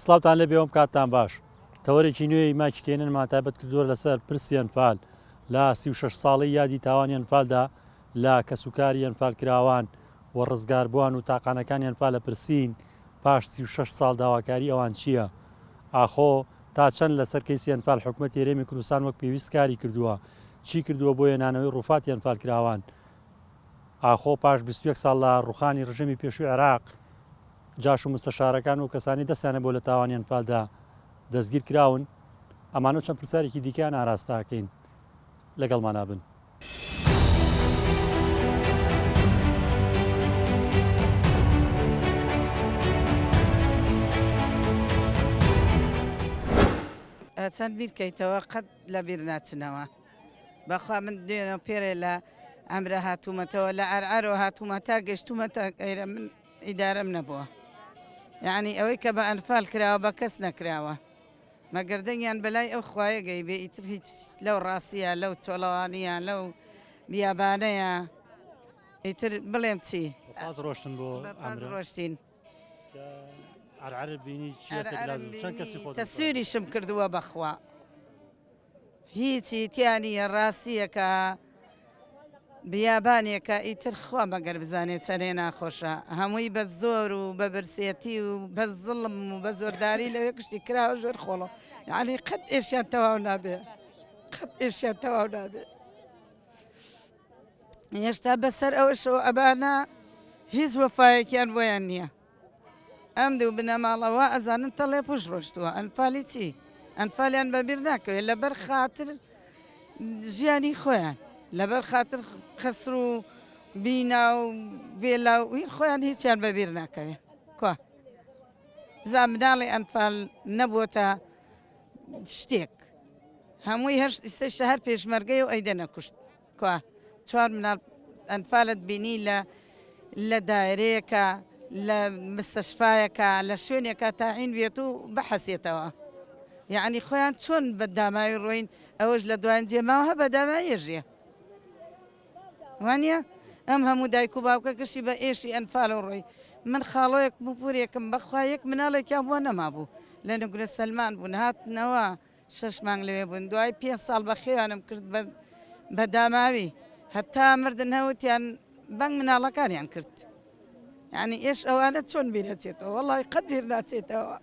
سڵاوتان لێ بێوم کاتتان باش تەوەرێکی نوێی ماچکێنن تایبەت کردووە لەسەر پرسی ئەنفال لە 36 ساڵی یادی تاوانی ئەنفالدا لە کەسوکاری ئەنفالکراوان و ڕزگاربووان و تاقانەکانی ئەنفال لە پرسین پاش 36 ساڵ داواکاری ئەوان چییە؟ ئاخۆ تا چەند لەسەر کەیسی ئەنفال حکوومەتی هەرێمی کوردستان وەک پێویست کاری کردووە چی کردووە بۆ هێنانەوەی ڕووفاتی ئەنفالکراوان؟ ئاخۆ پاش 21 ساڵ لە ڕوخانی ڕژەمی پێشووی عێراق جاش و مستەشارەکان و کەسانی دەستیانە بۆ لە تاوانی ئەنفالدا دەستگیر کراون ئەمانە چەند پرسیارێکی دیکەیان ئاراستاکەین لەگەڵمان نابن. چەند بیرکەیتەوە قەت لە بیر ناچنەوە بەخوا من دوێنە پێرێ لە ئەمرە هاتوومەتەوە لە ئەرعەرەوە هاتوومە تا گەشتومەتە ئەیرە من ئیدارەم نەبووە یعنی ئەوەی کە بە ئەنفال کراوە بە کەس نەکراوە مەگەردەنگیان بەلای ئەو خوایەگەی بێ ئیتر هیچ لەو ڕاستیە لەو چۆڵەوانیە لەو بیابانەیە ئیتر بڵێم چی ڕۆشتن بۆ ڕۆشتین تەسووریشم کردووە بەخوا هیچی تیانیە ڕاستیەکە بیابانێکە ئیتر خوا مەگەر بزانێت چەرێ ناخۆشە هەمووی بە زۆر و بە برسێتی و بە زڵم و بە زۆرداری لەوێ کشتی کراوە ژێر خۆڵە یعنی قەت ئێشیان تەواو نابێ قەت ئێشیان تەواو نابێ هێشتا بەسەر ئەوەشەوە ئەبانە هیچ وەفایەکیان بۆیان نییە ئەم دوو بنەماڵەوە ئەزانن تەڵێ پوش ڕۆشتووە ئەنفالی چی ئەنفالیان بەبیر ناکەوێت لەبەر خاتر ژیانی خۆیان لەبەر خاتر خەسر و بینا و وێلا و هیر خۆیان هیچیان بەبیر ناکەوێت کوا زان مناڵی ئەنفال نەبووە شتێک هەمووی هەشت شەهر پێشمەرگەی و ئەیدە نەکوشت کوا چوار مناڵ ئەنفالت بینی لە دایرەیەکە لە مستەشفایەکە لە شوێنێکە تاعین بێت و بەحەسێتەوە یعنی خۆیان چۆن بە داماوی ڕۆین ئەوەش لە دوایان جێماوە هە بە دامایێژێ وانە ئەم هەموو دایک و باوکە کەشی بە ئێشی ئەنفال و ڕۆی من خاڵۆیەک بپورێکم بەخوا یەک مناڵێکیان بۆ نەمابوو لە نەگورە سەلمان بوون هاتنەوە 6 مانگ لەوێ بوون دوای 5 ساڵ بە خێوانم کرد بە داماوی هەتا مردن هەوتیان بەنگ مناڵەکانیان کرد یعنی ئێش ئەوانە چۆن بیرەچێتەوە وەڵی قەت بیر ناچێتەوە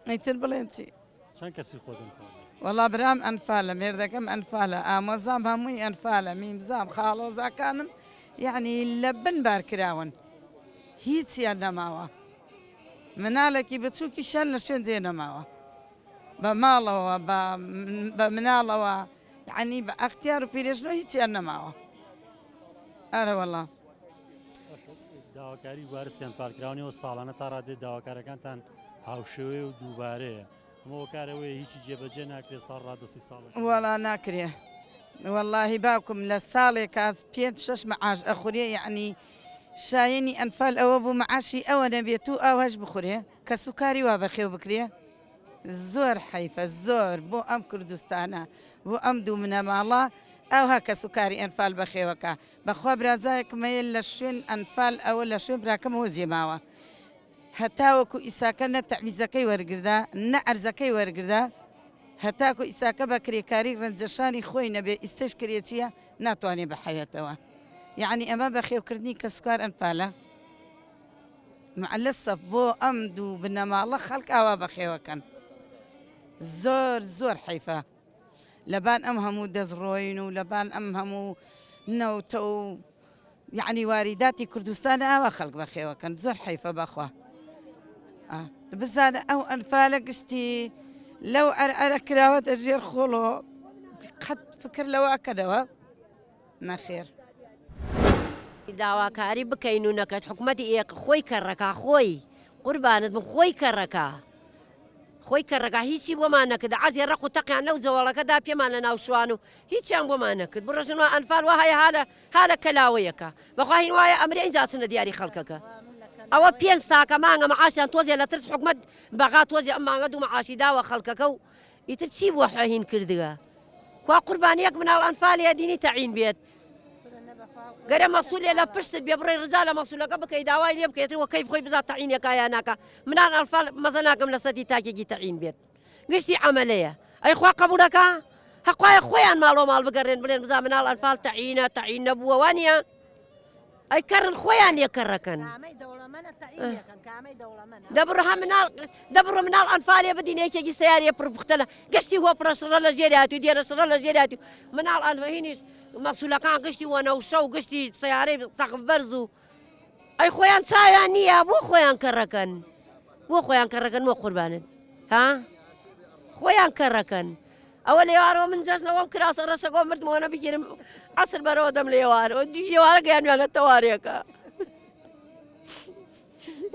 ئەیتر بڵێم چی چەند کەسی خۆتن وەڵا برام ئەنفالە مێردەکەم ئەنفالە ئامۆزام هەمووی ئەنفالە میمزام خاڵۆزاکانم یعنی لە بن بارکراون هیچیان نەماوە مناڵێکی بچووکیشان لە شوێن جێ نەماوە بە ماڵەوە بە مناڵەوە یعنی بە ئەختیار و پیرێژنەوە هیچیان نەماوە ئارە وەڵا داواکاری وارسیان پارکراونەوە ساڵانە تا ڕادێت داواکارەکانتان هاوشێوێ و دووبارەیە ئەمەوە کارەوەی هیچی جێبەجێ ناکرێت ساڵ ڕادەسی ساڵ وەڵا ناکرێ واللهی باوکم لە ساڵێک 5-6 مەعاش ئەخورێ یعنی شایەنی ئەنفال ئەوە بوو مەعاشی ئەوە نەبێت و ئاواش بخورێ کە سوکاری وا بەخێو بکرێ زۆر حیفە زۆر بۆ ئەم کوردستانە بۆ ئەم دوو منەماڵە ئەوها کە سوکاری ئەنفال بەخێوەکە بەخوا برازایەکمەیە لە شوێن ئەنفال ئەوە لە شوێن براکەمەوە جێماوە هەتاوەکو ئیساکە نە تەعویزەکەی وەرگردا نە ئەرزەکەی وەرگردا هەتاکو ئیساکە بە کرێکاری ڕەنجەشانی خۆی نەبێ ئیسەش کرێتیە ناتوانێت بەحەوێتەوە یعنی ئەمە بەخێوکردنی کە سوکار ئەنفالە معلەسەف بۆ ئەم دوو بنەماڵە خەڵک ئاوا بەخێوەکەن زۆر زۆر حیفە لەبان ئەم هەموو دەستڕۆین و لەبان ئەم هەموو نەوتە و یعنی واریداتی کوردستان ئاوا خەڵک بەخێوەکەن زۆر حیفە بەخوا بزانە ئەو ئەنفالە گشتی لەو ئەرعەرە کراوەتە ژێر خۆڵۆ قەت فکر لەوەکەنەوە نەخێر داواکاری بکەین و نەکەت حکوومەتی ئێق خۆی کەڕەکە خۆی قوربانت من خۆی کەڕەکە خۆی کەڕەکە هیچی بۆمان نەکرد عەزی ڕق و تەقیان لەو جەوەڵەکەدا پێمان لە ناو شوان و هیچیان بۆمان نەکرد بڕۆژنەوە ئەنفال وهەیە هالە کەلاوەیەکە بەخوا هین وایە ئەمرە ئینجا چنە دیاری خەڵکەکە ئەوە 5 تاکە مانگە مەعاشیان تۆزێ لە ترس حکومەت بەغا تۆزێ ئەم مانگە دوو مەعاشی داوە خەڵکەکە و ئیتر چی بۆ حۆهین کردووە کوا قوربانیەک مناڵ ئەنفالیە دینی تەعین بێت گەرە مەسوولێ لە پشتت بێ بڕێ ڕزا لە مەسوولەکە بکەی داوای لێ بکەیتەوە کەیف خۆی بزات تەعینێکا یا ناکە منان ئەلفال مەزە ناکەم لە سەدی تاکێکی تەعین بێت گشتی عەمەلەیە ئەی خوا قەبوولەکە هەقوایە خۆیان ماڵۆ ماڵ بگەڕێن بڵێن بزا مناڵ ئەلفال تەعین نەبووە وانە ئەی کەڕن خۆیان لێکەڕەکەن دەبڕە مناڵ ئەنفالێ بدینێکێکی سیارێ پڕبختەلە گشتی هۆ پرەشڕە لە ژێراتی و دێرەشڕە لە ژێراتی و مناڵ ئەنفهینیش مەسوولەکان گشتی وەنەوشە و گشتی سیارەی سەقف بەرز و ئەی خۆیان چاویان نییە بۆ خۆیان کەڕەکەن وە قوربانت ها خۆیان کەڕەکەن ئەوە لێوارەوە من جەژنەوەم کراسە ڕەشەکۆ مردمەوەنە بگیرم عسر بەرەوە دەم لێوارەوە ێوارە گەیانوان لە تەوارێکە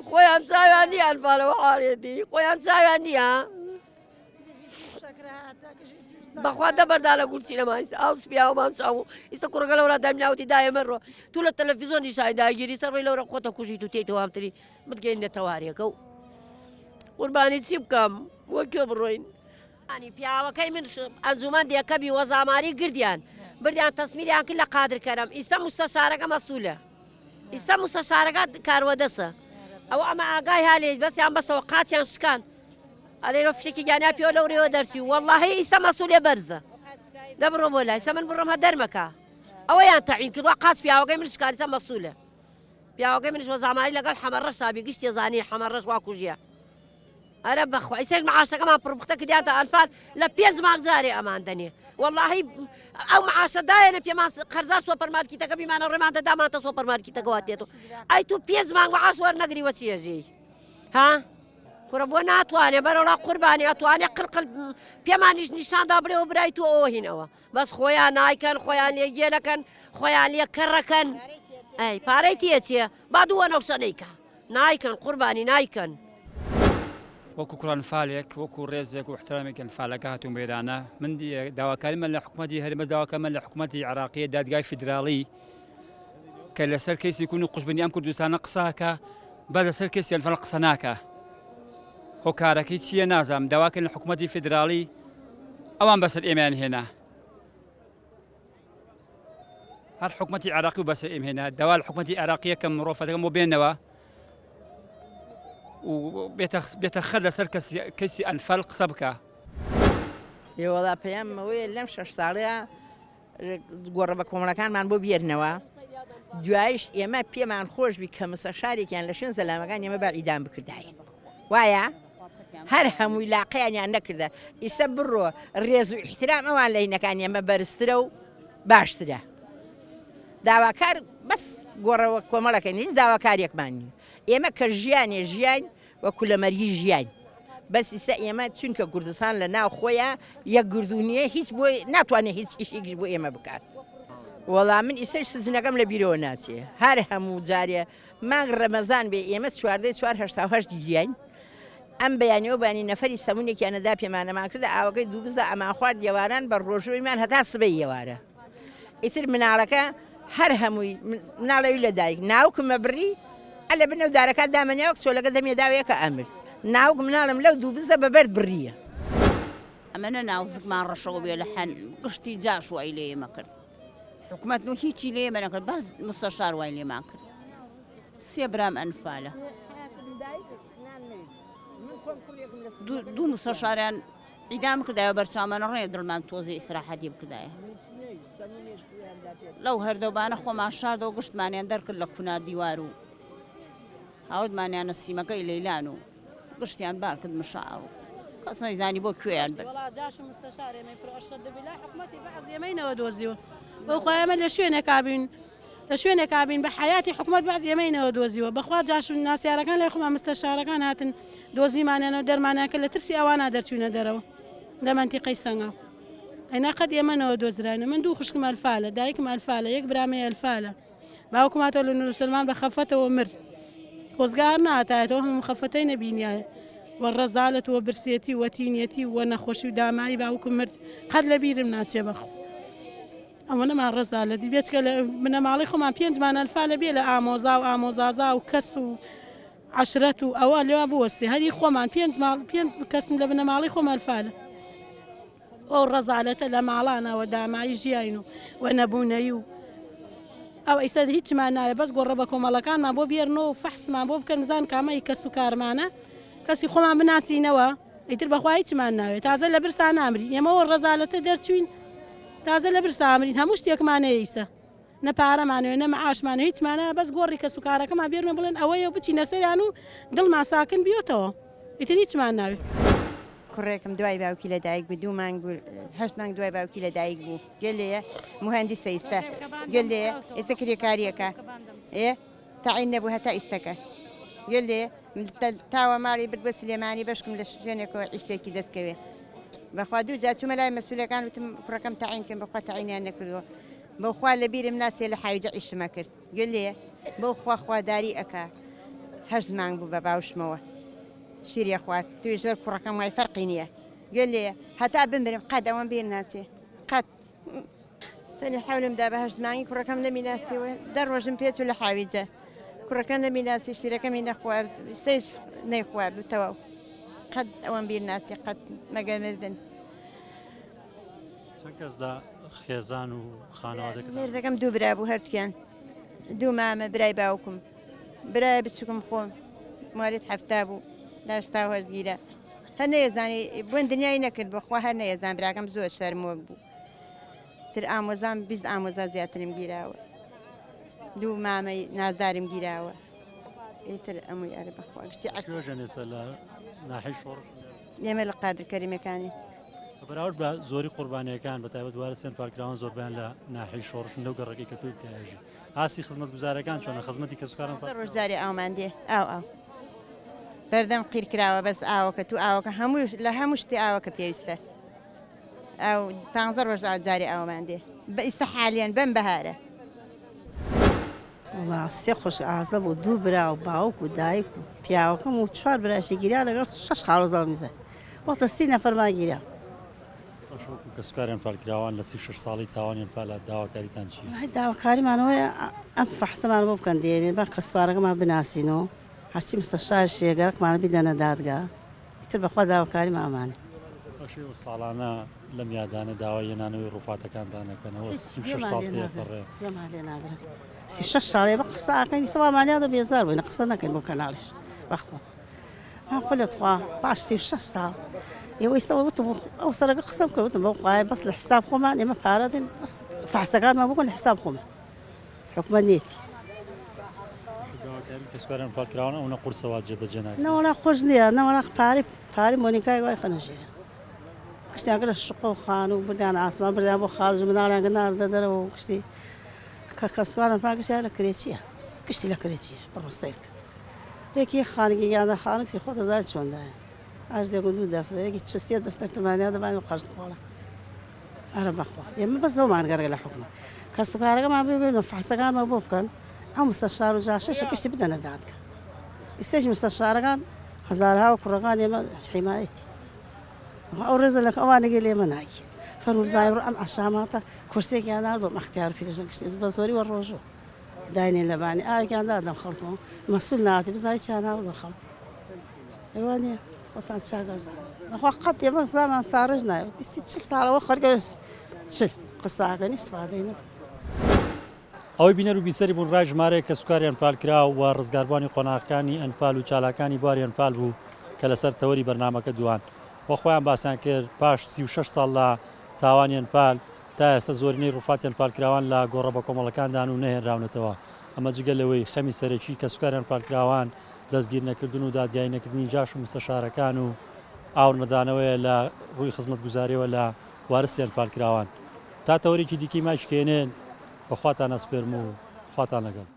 خۆیان چاویان نییە ئەنفالەوە حاڵێتی خۆیان چاویان نییە بەخوا دەبەردا لە گولچی لەمانس ئاو سپیاوەمان چاو ئیستا کوڕگە لەورە دەمناوتی دایە مەڕۆ تو لە تەلەڤیزۆنی شایداگیری سەڕۆی لەورە خۆتە کوژیت و تێیتەوە هەمتری بتگەینە تەوارێکە و قوربانی چی بکەم بۆ کوێ بڕۆین پیاوەکەی من ئەنجومەن دێکەبی وەزاماری گردیان بردیان تەسمیریان کرد لە قادرکەرم ئیستا مستەشارەکە مەسوولە ئیستا مستەشارەکە کاروەدەسە ئەو ئەمە ئاگای هالێ بەسیان بەسەوە قاچیان شکان ئەلێرە فشێکی گیانیا پێوە لەورێەوە دەرچی وەڵڵاهی ئیستا مەسوولێ بەرزە دەبڕۆ بۆ لای ئیستا من بڕۆم هە دەرمەکە ئەوەیان تەعین کردووە قاچ پیاوەکەی من شکاریسە مەسوولە پیاوەکەی منش وەزاماری لەگەڵ حەمەڕەش شابی گشتی زانی حەمەڕەش وا کوژیە ئەرە بەخوا ئیسەش معاشەکەمان پڕبختە کردیانتە ئەنفال لە 5 مانگ جارێ ئەمان دەنێ وەڵڵاهی ئەو معاشەدایەنە پێمان قەرزا سۆپەرمارکیتەکە بیمانە ڕێمان دەدامانتە سۆپەرمارکیتەکەوا تێتەوە ئەی تو 5 مانگ معاش وەرنەگریوە چیەژەی ها کوڕە بۆ ناتوانێ بەرەوڵا قوربانی ئەتوانێ قڵقل پێمانیش نیشاندا بڵێەوە برای تۆ ئەوە هینەوە بەس خۆیان نایکەن خۆیان لێگێلەکەن خۆیان لێ کەڕەکەن ئەی پارەی تێ چیە با دووە نەوشەنەیکە نایکەن قوربانی نایکەن وەکو کوڕان فالێک وەکو ڕێزێک و احترامێکن فالەکە هاتوون بێرانە من داواکاریمە لە حکوومەتی هەرێمە داواکەمە لە حکوومەتی عراقیە دادگای فیدراڵی کە لەسەر کەیسی کون و قوشبنی ئەم کوردستانە قساکە بە لەسەر کەسی ئەلفەل قسە ناکە هۆکارەکەی چییە نازانم داواکەن لە حکوومەتی فیدراڵی ئەوان بەسەر ئێمەیان هێنا هەر حکوومەتی عراقی و بەسەر ئێم هێنا داوا لە حکوومەتی عراقیە کە مرۆڤەتەکەم بۆ بێنەوە و بێتە خەر لەسەر کەسی ئەنفەل قسە بکە ئێوەڵا پێیانەوەی لەم 6 ساڵەیە گۆڕە بە کۆمەڵەکانمان بۆ بێرنەوە دوایش ئێمە پێمان خۆشبی کە مستەشارێکیان لە شوێن زەلامەکان ئێمە بە ئیدام بکردایە وایە هەر هەمووی لاقەیانیان نەکردە ئیستا بڕۆ ڕێز و احترام ئەوان لە هینەکان ئێمە بەرزترە و باشترە داواکار بەس گۆڕەوە کۆمەڵەکەن هیچ داواکارێکمان نیە ئێمە کە ژیانێ ژیان وەکو لە مەرگی ژیان بەس ئیستا ئێمە چونکە کوردستان لە ناو خۆیە یەک گردونیە هیچ بۆ ناتوانێت هیچ ئیشێکیش بۆ ئێمە بکات وەڵام من ئیسەش سزنەکەم لە بیرەوە ناچێ هەر هەموو جارێ مانگ ڕەمەزان بێ ئێمە 4/4/8 ژیان ئەم بەیانەوە بانی نەفەری سەمونێکیانەدا پێمانەمان کردە ئاوەکەی دوو بزە ئەمان خوارد یێواران بە ڕۆژەوەیمان هەتا سبەی یێوارە ئیتر مناڵەکە هەر هەمووی مناڵەوی لە دایک ناوکمە بڕی ئەلە بنەو دارەکە دامەنیاوە چۆلەکە دەمێداوەیە ئەمرد ناوک مناڵم لەو دوو بزە بەبەرد بڕیە ئەمەە ناوزکمان ڕەشەوە بێ لە حەن گشتی جاش وای لێ ئێمە کرد حکوومەت و هیچی لێ ئێمە نەکرد بەس مستەشار وای لێمان کرد 3 برام ئەنفالە دوو مستەشاریان ئیدام کردایە بەرچامانە ڕێ دڵمان تۆزی ئیسراحەتی بکردایە لەو هەردەوبانە خۆمان شاردەوە گشتمانیان دەرکرد لە کونا دیوار و هاوردمانیانە سیمەکەی لەیلان و گشتیان بار کرد مشاڕ و کەس نەیزانی بۆ کوێیان برد جاش مستەشارێمە فرۆشە دەبیلا حکوومەتی بەعەز ئێمەینەوە دۆزیوە بەوخوا ئێمە لە شوێنێکابین لە شوێنێکابین بە حیاتی حکوومەت بەعەز ئێمەینەوە دۆزیوە بەخوا جاش ناسیارەکان لای خۆمان مستەشارەکان هاتن دۆزیمانیانەوە دەرمانیان کرد لە ترسی ئەوانە دەرچوونە دەرەوە لە مەنتیقەی سەنگاو ئەینا قەت ئێمەنەوە دۆزرانە من دوو خوشکم ئەلفالە دایکم ئەلفالە یەک برامەی ئەلفالە باوکماتەوە لە نورسلمان بە خەفەتەوە مرد خۆزگار ناتایەتەوە هەموو خەفەتەی نەبینایە وەڕەزالەت وە برسێتی وەتینەتی وە نەخۆشی و دامایی باوکم مرد قەت لە بیرم ناچێ بەخۆ ئەوە نەمان ڕەزالەتی بێت کە لە بنەماڵی خۆمان 5مان ئەلفالە بێ لە ئامۆزا و ئامۆزازا و کەس و عەشرەت و ئەوە لێوا بوەستێ هەری خۆمان 5 کەسم لە بنەماڵی خۆمان ئەلفالە ئەو ڕەزالەتە لە ماڵانەوە دامایی ژیاین و نەبوونەی و ئەو ئێستا هیچمان ناوێت بەس گۆڕە بە کۆمەڵەکانمان بۆ بێرنەوە فەحسمان بۆ بکەن بزان کامەی کەس و کارمانە کەسی خۆمان بناسیینەوە ئیتر بەخوا هیچمان ناوێت تازە لە برسا نامرین ئێمەوە ڕەزالەتە دەرچوین تازە لە برسا ئامرین هەموو شتێکمانەیە ئیسە نە پارەمانوێ نە مەعاشمانە هیچمانە بەس گۆڕی کەس و کارەکەمان بێرنە بڵێن ئەوەیە بچینە سەریان و دڵمان ساکن بیۆتەوە ئیتر هیچمان ناوێت. کوڕێکم دوای باوکی لە دایک بوو 2 مانگ بوو 8 مانگ دوای باوکی لە دایک بوو گەلەیە مهندسە ئێستا گەلەیە ئێستا کرێکاریەکە تاعین نەبوو هەتا ئێستەکە گەلێ تاوە ماڵی برد بە سلێمانی بەشکم لە شوێنێکەوە عیشێکی دەستکەوێ بەخوا دوو جا چوومە لای مەسوولەکان وتم کوڕەکەم تاعینکەم بەخوا تاعینیان نەکردووە بەخوا لە بیرم ناسێ لە حاویجە عیشمە کرد گەلێ بەخوا خواداری ئەکا 8 مانگ بوو بە باوشمەوە شیرە خوارد توی زۆر کوڕەکەم وای فەرقی نییە گەلێ هەتا بمرم قەت ئەوەم بیر ناچێ قەت تەنی حەولمدا بە 8 مانگی کوڕەکەم نەمیناسیەوە دەڕۆژم پێچ و لە حاویجە کوڕەکە نەمیناسی شیرەکەمی نەخوارد سێش نەیخوارد و تەواو قەت ئەوەم بیر ناچێ قەت مەگەمردن چەند کەسدا خێزان و خانەوادەکە مێردەکەم دوو برا بوو هەردووکیان دوو مامە برای باوکم برای بچووکم خۆم ماڵێت هەفتا بوو داشتا وەرگیرە هەر نەیەزانی بۆن دنیای نەکرد بەخوا هەر نەیەزان براکەم زۆر شەرمۆک بوو تر ئامۆزام 20 ئامۆزا زیاترم گیراوە دوو مامەی نازدارم گیراوە ئیتر ئەمووی ئەرە بەخوا گشتی ژێنێسە لە ناحی شۆڕش ئێمە لە قادر کەریمەکانی بەراورد بە زۆری قوربانیەکان بە تایبەت وارە سێن پارکراوان زۆربیان لە ناحی شۆڕشن لەو گەڕەکەی کە توی تایژی ئاسی خزمەت گوزارەکان چۆنە خزمەتی کەسوکاران ڕۆژداری ئاومان دێ ئاو بەردەم قیرکراوە بەس ئاوەکە تو ئاوەکە هەموو لە هەموو شتی ئاوەکە پێویستە ئەو 15 ڕۆژ جاری ئاومان دێ بە ئیستا حالیان بەم بەهارە وڵا سێ خۆش ئازە بوو دوو برا و باوک و دایک و پیاوەکەم و 4 براشی گیرا لەگەڵ 6 خاڵۆزاو میزە وەختە 30 نەفەرمان گیرا کەسوکاریان پارکراوان لە 36 ساڵی تاوانیان پالا داواکاریتان چی؟ داواکاریمانەوەیە ئەم فەحسەمان بۆ بکەن دێنێن بە کەسوکارەکەمان بناسینەوە هەرچی مستەشار شێگەرەکمان بدەنە دادگا ئیتر بەخوا داواکاریمان ئەمانە ساڵانە لەم یادانە داوای هێنانەوەی ڕووپاتەکانتان دەکەنەوە 36 ساڵ تێپەڕێ 36 ساڵێ بە قسەکەی سەوامانیادا بێزار بووین قسە نەکەین بۆ کەناڵیش بەخوا خۆلتخوا باش 36 ساڵ ئێوە ئێستا وتم ئەو سەرەکە قسەم کردوتم بەو قایە بەس لە حساب خۆمان ئێمە پارەدەین بەس فەحسەکانمان بکەن لە حساب خۆمان حکومە نێتی کەسوکاریان پارکراوانە ئەوە قورسەوە جێبەجێ ناکەن نەوەڵا خۆش نییە نەوەڵا پارەی مۆنیکای وای خەنەژێرە کشتیاگەرە شقە و خان و بردیان ئاسمان بردیان بۆ خارج و مناڵیان ناردە دەرەوە و کشتی کە کەسوکاران پاکشیان لە کرێچیە کشتی لە کرێچیە بەڕۆستەیرکە یەکی خانگی یانە خانێکی خۆ دەزای چۆندایە ئاش دێک و دوو دەفتەر یەکی چسیە دەفتەر تمانیا دەبان و قەرز خۆڵە ئەرە بەخوا ئێمە بەس زۆمان گەرگە لە حکومە کەسوکارەکەمان ببێن و فەحسەکانمان بۆ بکەن ئەو مستەشار و جاشەشە کشتی بدەنە دادگا ئێستاش مستەشارەکان هەزارها و کوڕەکان ئێمە حیمایەتی ئەو ڕێزە لە ئەوانەگە لێمە ناگیر فەرموزای ڕۆ ئەم ئەشاماتە کورسێکیان نار بۆ مەختیار پیرژن کشتی بە زۆری وە ڕۆژوو داینێن لەبانی ئاوێکیان دادەم خەڵکەوە مەسوول ناتی بزای چیان ناوە بە خەڵک ئەوانە خۆتان چاگەزان بەخوا قەت ئێمە زامان ساڕژ ناوێت 24 ساڵەوە خەرگە چل قساکەنی استفادەی نەبوو ئەوەی بینەر و بیسەری بوون ڕای ژمارەیە کەسوکاریان پالکرا و ڕزگاربوانی قۆناغەکانی ئەنفال و چالاکانی بواری ئەنفال بوو کە لەسەر تەوەری بەرنامەکە دوان وە خۆیان باسییان کرد پاش 36 ساڵ لە تاوانی ئەنفال تا ئێستا زۆرینەی ڕووفاتی ئەنفالکراوان لە گۆڕە بە کۆمەڵەکاندان و نەهێنراونەتەوە ئەمە جگە لەوەی خەمی سەرەکی کەسوکاریان پالکراوان دەستگیر نەکردن و دادگای نەکردنی جاش و مستەشارەکان و ئاور نەدانەوەیە لە ڕووی خزمەت گوزاریەوە لە وارسیان پالکراوان تا تەوەرێکی دیکەی ماچکێنێن بەخواتان ئەسپێرم و خواتان لەگەڵ